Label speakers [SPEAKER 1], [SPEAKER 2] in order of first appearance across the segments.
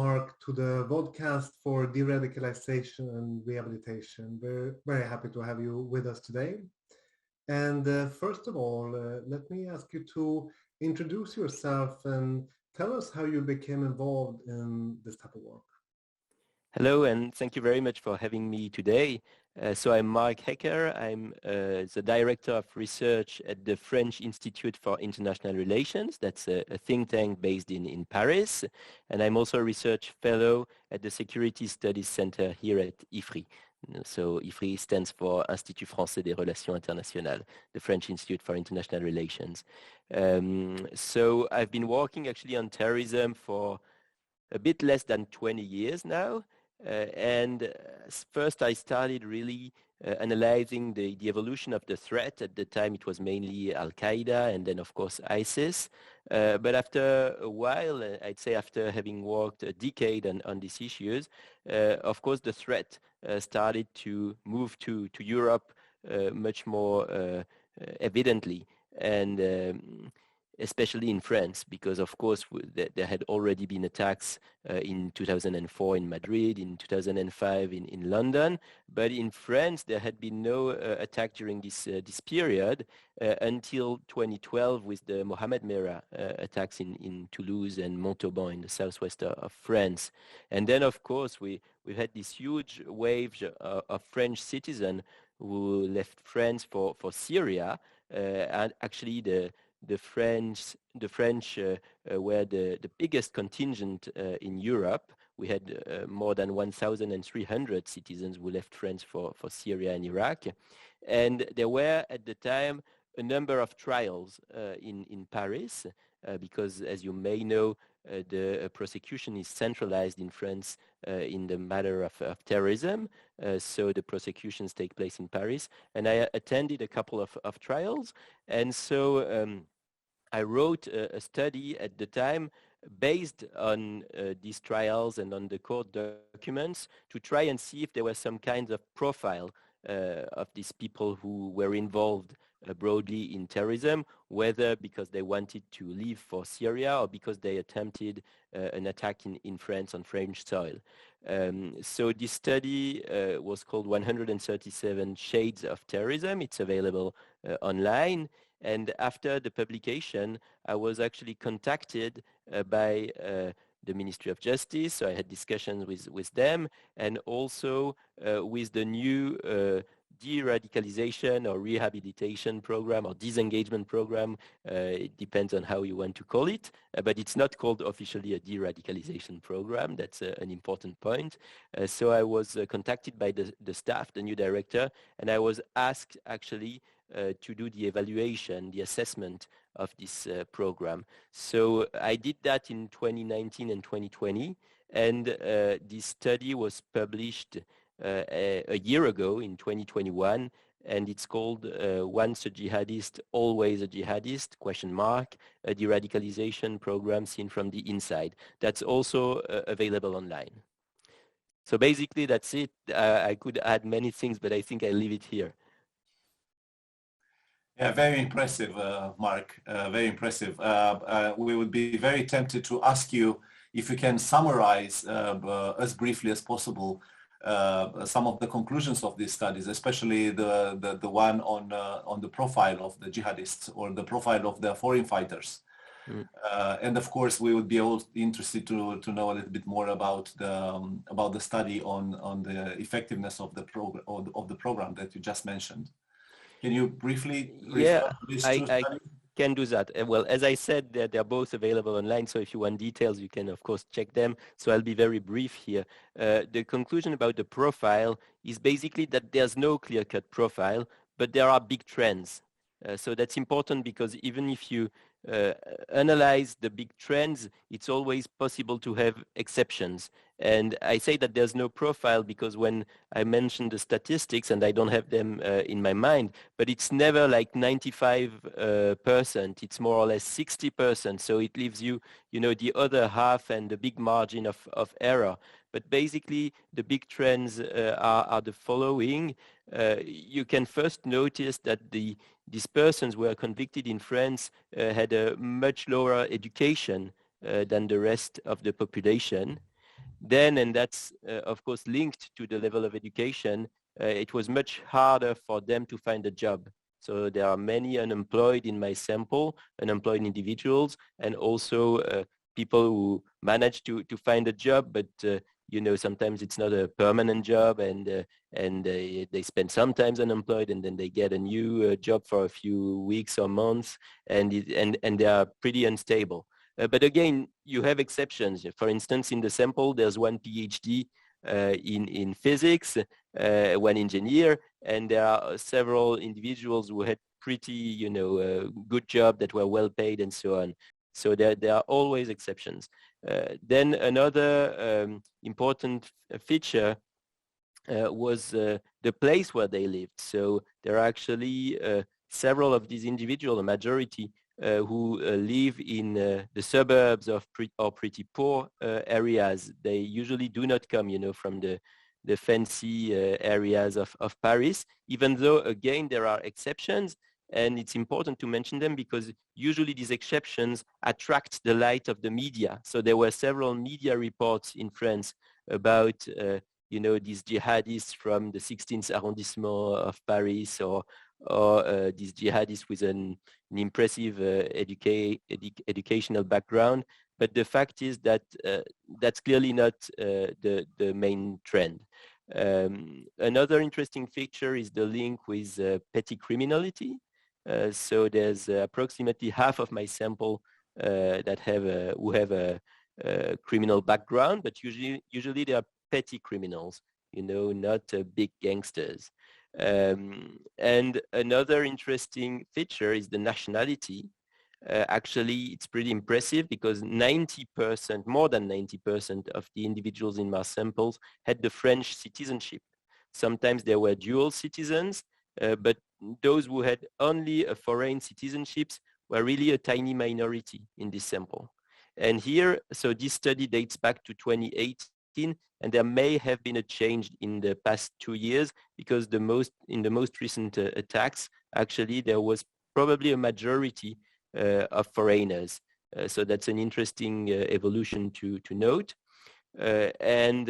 [SPEAKER 1] Marc, to the vodcast for de-radicalization and rehabilitation. We're very happy to have you with us today. And first of all, let me ask you to introduce yourself and tell us how you became involved in this type of work.
[SPEAKER 2] Hello, and thank you very much for having me today. So I'm Marc Hecker. I'm the Director of Research at the French Institute for International Relations. That's a think tank based in Paris. And I'm also a research fellow at the Security Studies Center here at IFRI. So IFRI stands for Institut Français des Relations Internationales, the French Institute for International Relations. So I've been working actually on terrorism for a bit less than 20 years now. First I started really analyzing the evolution of the threat. At the time it was mainly Al-Qaeda and then of course ISIS. But after a while, I'd say after having worked a decade on these issues, of course the threat started to move to Europe much more evidently. And especially in France, because of course there had already been attacks in 2004 in Madrid, in 2005 in London, but in France there had been no attack during this period until 2012 with the Mohamed Merah attacks in Toulouse and Montauban in the southwest of France. And then of course we've had this huge wave of French citizens who left France for Syria, and actually the French were the biggest contingent in Europe. We had more than 1,300 citizens who left France for Syria and Iraq. And there were at the time a number of trials in Paris, because as you may know, the prosecution is centralized in France in the matter of terrorism. So the prosecutions take place in Paris. And I attended a couple of trials. And so I wrote a study at the time based on these trials and on the court documents to try and see if there was some kind of profile of these people who were involved broadly in terrorism, whether because they wanted to leave for Syria or because they attempted an attack in France on French soil. So this study was called 137 Shades of Terrorism. It's available online. And after the publication, I was actually contacted by the Ministry of Justice. So I had discussions with them, and also with the new de-radicalization or rehabilitation program or disengagement program. It depends on how you want to call it, but it's not called officially a de-radicalization program. That's an important point. So I was contacted by the staff, the new director, and I was asked actually to do the evaluation, the assessment of this program. So I did that in 2019 and 2020, and this study was published a year ago in 2021, and it's called Once a Jihadist, Always a Jihadist, ? A de-radicalization program seen from the inside. That's also available online. So basically that's it. I could add many things, but I think I'll leave it here.
[SPEAKER 3] Yeah, very impressive, Marc, very impressive. We would be very tempted to ask you if you can summarize as briefly as possible some of the conclusions of these studies, especially the one on the profile of the jihadists or the profile of the foreign fighters. And of course, we would be all interested to know a little bit more about the study on the effectiveness of the program that you just mentioned. Can you briefly
[SPEAKER 2] Yeah, I can do that. Well, as I said, they're both available online, so if you want details, you can, of course, check them. So I'll be very brief here. The conclusion about the profile is basically that there's no clear-cut profile, but there are big trends. So that's important because even if you analyze the big trends, it's always possible to have exceptions. And I say that there's no profile because when I mention the statistics, and I don't have them in my mind, but it's never like 95%, it's more or less 60%. So it leaves you, the other half and the big margin of error. But basically, the big trends are the following. You can first notice that these persons who were convicted in France had a much lower education than the rest of the population. then, and that's of course linked to the level of education, it was much harder for them to find a job. So there are many unemployed in my sample, unemployed individuals, and also people who manage to find a job, but you know, sometimes it's not a permanent job, and they spend sometimes unemployed, and then they get a new job for a few weeks or months, and they are pretty unstable. But again, you have exceptions. For instance, in the sample, there's one PhD in physics, one engineer, and there are several individuals who had pretty, you know, good job that were well paid and so on. So there are always exceptions. Then another important feature was the place where they lived. So there are actually several of these individuals, a majority, who live in the suburbs of pretty poor areas. They usually do not come, you know, from the fancy areas of Paris, even though, again, there are exceptions. And it's important to mention them because usually these exceptions attract the light of the media. So there were several media reports in France about, you know, these jihadists from the 16th arrondissement of Paris, or these jihadists with an impressive educational background. But the fact is that that's clearly not the main trend. Another interesting feature is the link with petty criminality. So there's approximately half of my sample that who have a criminal background, but usually they are petty criminals, you know, not big gangsters. And another interesting feature is the nationality. Actually, it's pretty impressive because 90%, more than 90% of the individuals in my samples had the French citizenship. Sometimes they were dual citizens, but those who had only a foreign citizenships were really a tiny minority in this sample. And here, so this study dates back to 2018, and there may have been a change in the past 2 years because in the most recent attacks, actually, there was probably a majority of foreigners. So that's an interesting evolution to note. And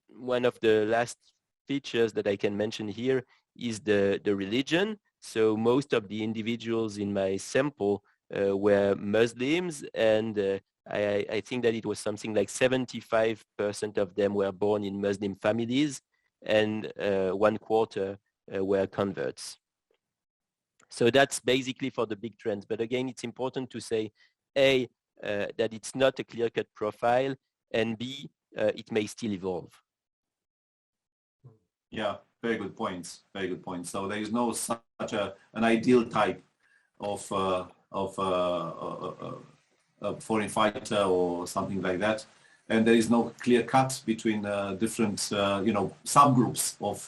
[SPEAKER 2] one of the last features that I can mention here is the religion. So most of the individuals in my sample were Muslims, and I think that it was something like 75% of them were born in Muslim families, and 1/4 were converts. So that's basically for the big trends. But again, it's important to say, A, that it's not a clear-cut profile, and B, it may still evolve.
[SPEAKER 3] Yeah, very good points. Very good points. So there is no such an ideal type of foreign fighter or something like that, and there is no clear cut between different you know, subgroups of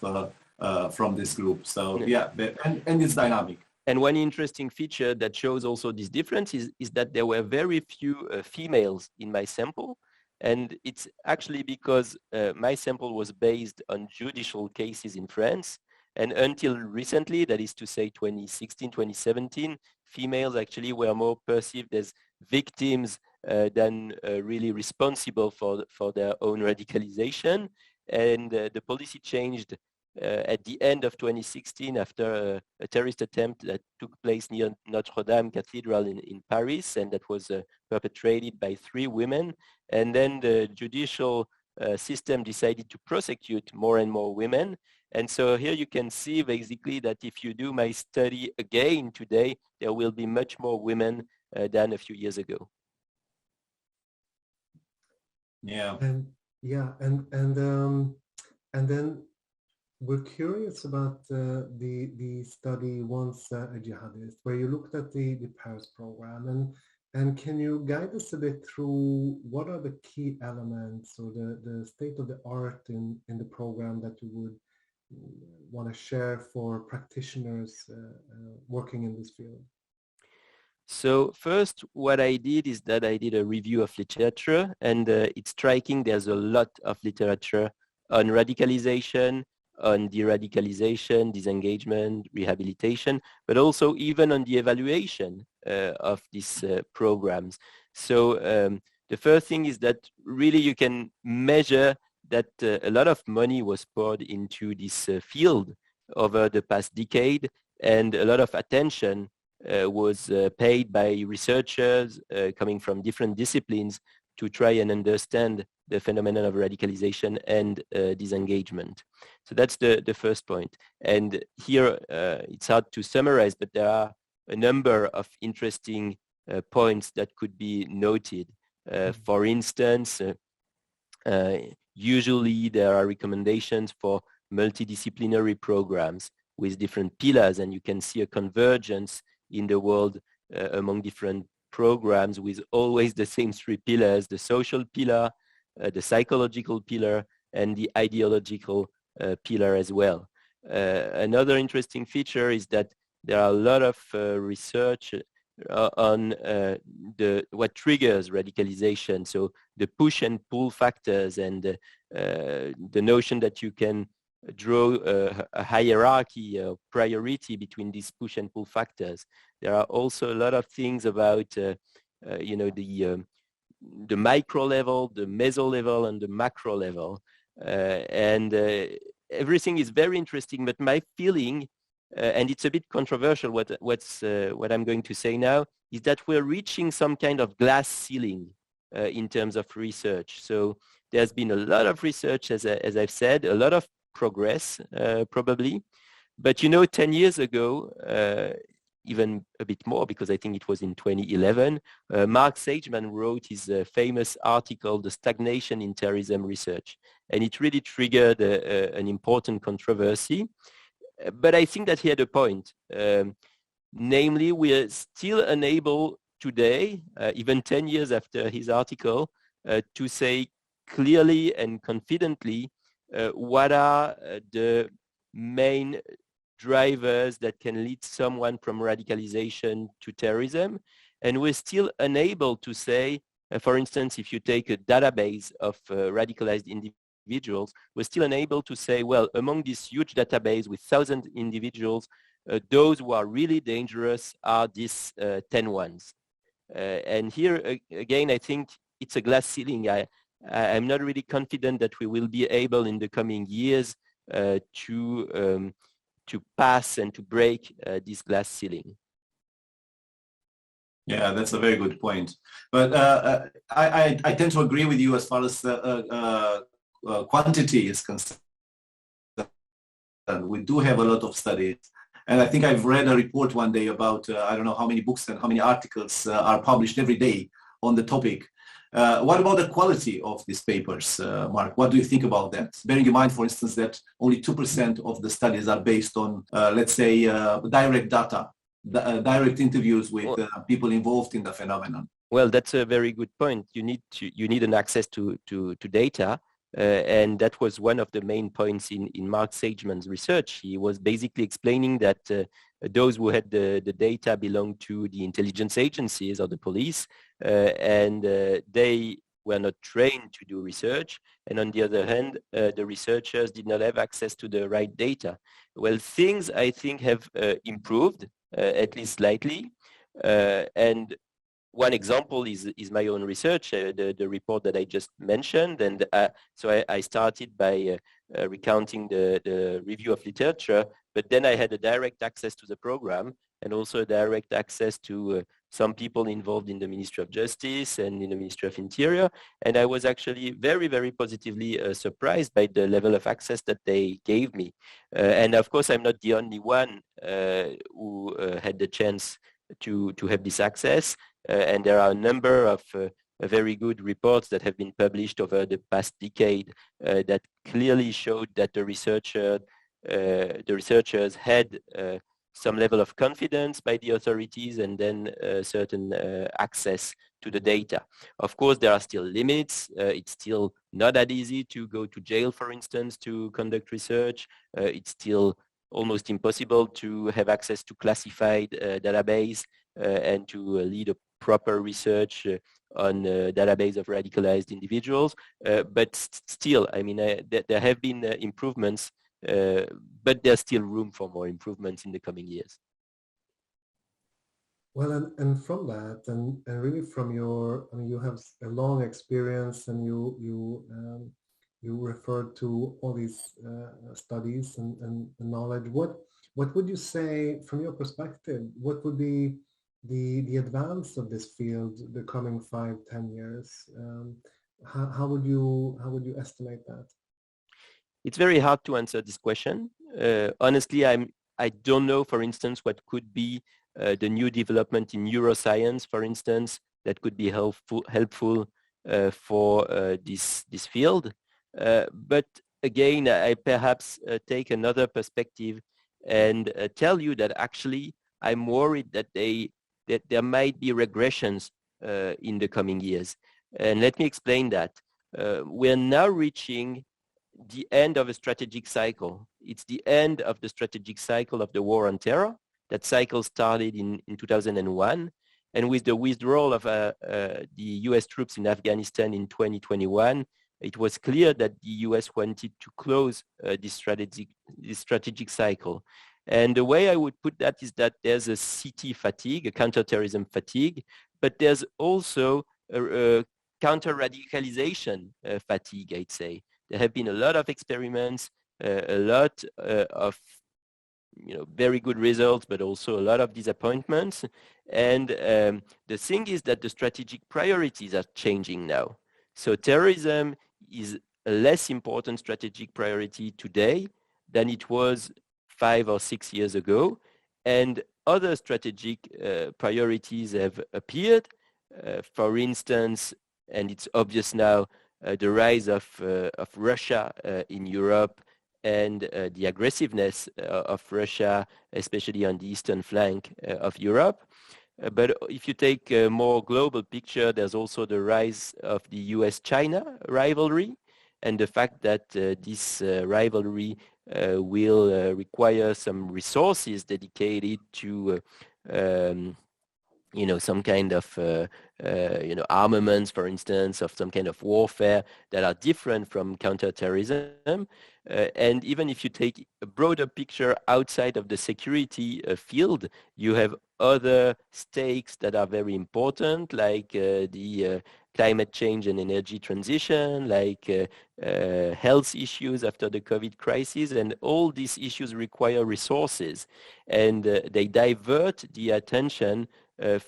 [SPEAKER 3] from this group. So yeah, and it's dynamic.
[SPEAKER 2] And one interesting feature that shows also this difference is that there were very few females in my sample. And it's actually because my sample was based on judicial cases in France. And until recently, that is to say 2016, 2017, females actually were more perceived as victims than really responsible for their own radicalization. And the policy changed at the end of 2016 after a terrorist attempt that took place near Notre Dame Cathedral in Paris, and that was perpetrated by 3 women. And then the judicial system decided to prosecute more and more women. And so here you can see basically that if you do my study again today, there will be much more women than a few years ago.
[SPEAKER 3] Yeah.
[SPEAKER 1] And yeah, and then we're curious about the study Once a Jihadist, where you looked at the Paris program, and can you guide us a bit through what are the key elements or the state of the art in the program that you would want to share for practitioners working in this field?
[SPEAKER 2] So first, what I did is that I did a review of literature, and it's striking. There's a lot of literature on radicalization, on de-radicalization, disengagement, rehabilitation, but also even on the evaluation of these programs. So The first thing is that really you can measure that a lot of money was poured into this field over the past decade, and a lot of attention was paid by researchers coming from different disciplines to try and understand the phenomenon of radicalization and disengagement. So that's the first point. And here it's hard to summarize, but there are a number of interesting points that could be noted. For instance, usually there are recommendations for multidisciplinary programs with different pillars, and you can see a convergence in the world among different programs with always the same three pillars: the social pillar, the psychological pillar, and the ideological pillar as well. Another interesting feature is that there are a lot of research on what triggers radicalization. So the push and pull factors, and the notion that you can draw a hierarchy of priority between these push and pull factors. There are also a lot of things about the micro level, the meso level, and the macro level, and everything is very interesting. But my feeling, and it's a bit controversial, what I'm going to say now, is that we're reaching some kind of glass ceiling in terms of research. So there's been a lot of research, as I've said, a lot of progress probably, but 10 years ago, even a bit more, because I think it was in 2011, Marc wrote his famous article, The Stagnation in Terrorism Research, and it really triggered an important controversy. But I think that he had a point. Namely, we are still unable today, even 10 years after his article, to say clearly and confidently what are the main drivers that can lead someone from radicalization to terrorism. And we're still unable to say, for instance, if you take a database of radicalized individuals, we're still unable to say, well, among this huge database with 1,000 individuals, those who are really dangerous are these 10 ones. And here, again, I think it's a glass ceiling. I'm not really confident that we will be able in the coming years to pass and to break this glass ceiling.
[SPEAKER 3] Yeah, that's a very good point. But I tend to agree with you as far as quantity is concerned. We do have a lot of studies. And I think I've read a report one day about, I don't know how many books and how many articles are published every day on the topic. What about the quality of these papers, Marc? What do you think about that? Bearing in mind, for instance, that only 2% of the studies are based on, let's say, direct data, direct interviews with people involved in the phenomenon.
[SPEAKER 2] Well, that's a very good point. You need an access to data. And that was one of the main points in Marc Sageman's research. He was basically explaining that those who had the data belonged to the intelligence agencies or the police, and they were not trained to do research. And on the other hand, the researchers did not have access to the right data. Well, things I think have improved, at least slightly. And one example is my own research, the report that I just mentioned. And so I started by recounting the review of literature, but then I had a direct access to the program and also a direct access to some people involved in the Ministry of Justice and in the Ministry of Interior. And I was actually very, very positively surprised by the level of access that they gave me. And of course, I'm not the only one who had the chance to have this access. And there are a number of very good reports that have been published over the past decade that clearly showed that the researchers had some level of confidence by the authorities and then certain access to the data. Of course, there are still limits. It's still not that easy to go to jail, for instance, to conduct research. It's still almost impossible to have access to classified database and to lead a proper research on a database of radicalized individuals. But still, I mean, there have been improvements, but there's still room for more improvements in the coming years.
[SPEAKER 1] Well, and from that, and really from your, I mean, you have a long experience, and you referred to all these studies and knowledge. What would you say, from your perspective, what would be the advance of this field the coming 5-10 years? How would you estimate that?
[SPEAKER 2] It's very hard to answer this question. Honestly, I don't know, for instance, what could be the new development in neuroscience, for instance, that could be helpful for this field. But again, I perhaps take another perspective and tell you that actually I'm worried that there might be regressions in the coming years. And let me explain that. We're now reaching the end of a strategic cycle. It's the end of the strategic cycle of the war on terror. That cycle started in 2001. And with the withdrawal of the US troops in Afghanistan in 2021, it was clear that the US wanted to close this strategic cycle. And the way I would put that is that there's a CT fatigue, a counterterrorism fatigue, but there's also a counter-radicalization fatigue, I'd say. There have been a lot of experiments, a lot of very good results, but also a lot of disappointments. And the thing is that the strategic priorities are changing now. So terrorism is a less important strategic priority today than it was 5 or 6 years ago. And other strategic priorities have appeared. For instance, and it's obvious now, the rise of Russia in Europe and the aggressiveness of Russia, especially on the eastern flank of Europe. But if you take a more global picture, there's also the rise of the US-China rivalry, and the fact that this rivalry will require some resources dedicated to some kind of armaments, for instance, of some kind of warfare that are different from counterterrorism. And even if you take a broader picture outside of the security field, you have other stakes that are very important, like the climate change and energy transition, like health issues after the COVID crisis, and all these issues require resources, and they divert the attention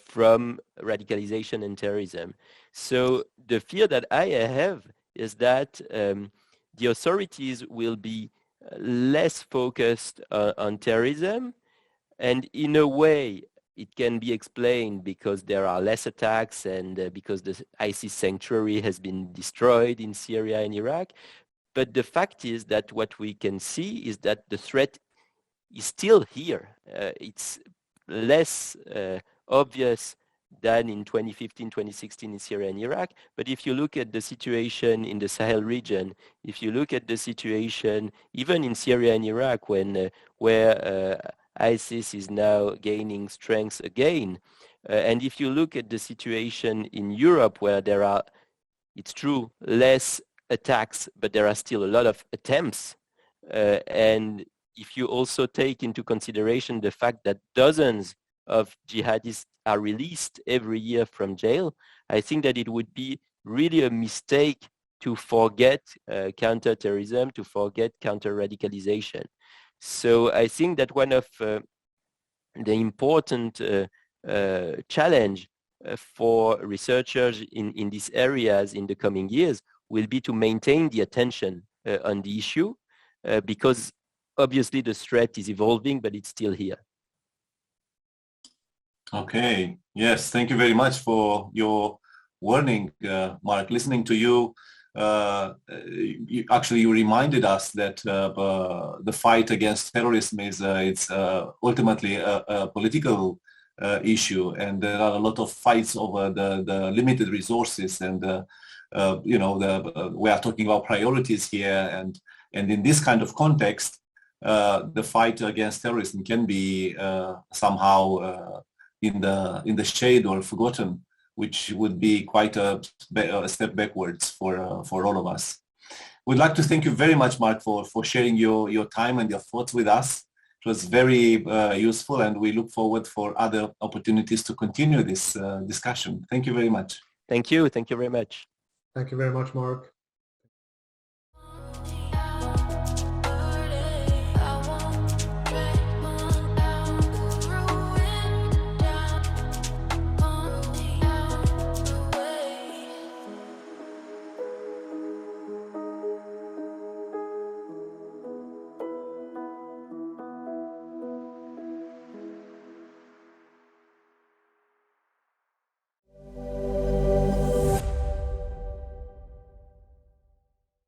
[SPEAKER 2] from radicalization and terrorism. So the fear that I have is that the authorities will be less focused on terrorism, and in a way it can be explained because there are less attacks and because the ISIS sanctuary has been destroyed in Syria and Iraq. But the fact is that what we can see is that the threat is still here. It's less obvious than in 2015, 2016 in Syria and Iraq. But if you look at the situation in the Sahel region, if you look at the situation even in Syria and Iraq, where ISIS is now gaining strength again, and if you look at the situation in Europe, where there are, it's true, less attacks, but there are still a lot of attempts, and if you also take into consideration the fact that dozens of jihadists are released every year from jail, I think that it would be really a mistake to forget counterterrorism, to forget counter-radicalization. So I think that one of the important challenge for researchers in these areas in the coming years will be to maintain the attention on the issue, because obviously the threat is evolving, but it's still here.
[SPEAKER 3] Okay. Yes. Thank you very much for your warning, Marc. Listening to you, you reminded us that the fight against terrorism is it's ultimately a political issue, and there are a lot of fights over the limited resources, and we are talking about priorities here, and in this kind of context, the fight against terrorism can be somehow in the shade or forgotten, which would be quite a step backwards for all of us. We'd like to thank you very much, Marc, for sharing your time and your thoughts with us. It was very useful, and we look forward for other opportunities to continue this discussion. Thank you very much.
[SPEAKER 2] Thank you. Thank you very much.
[SPEAKER 1] Thank you very much, Marc.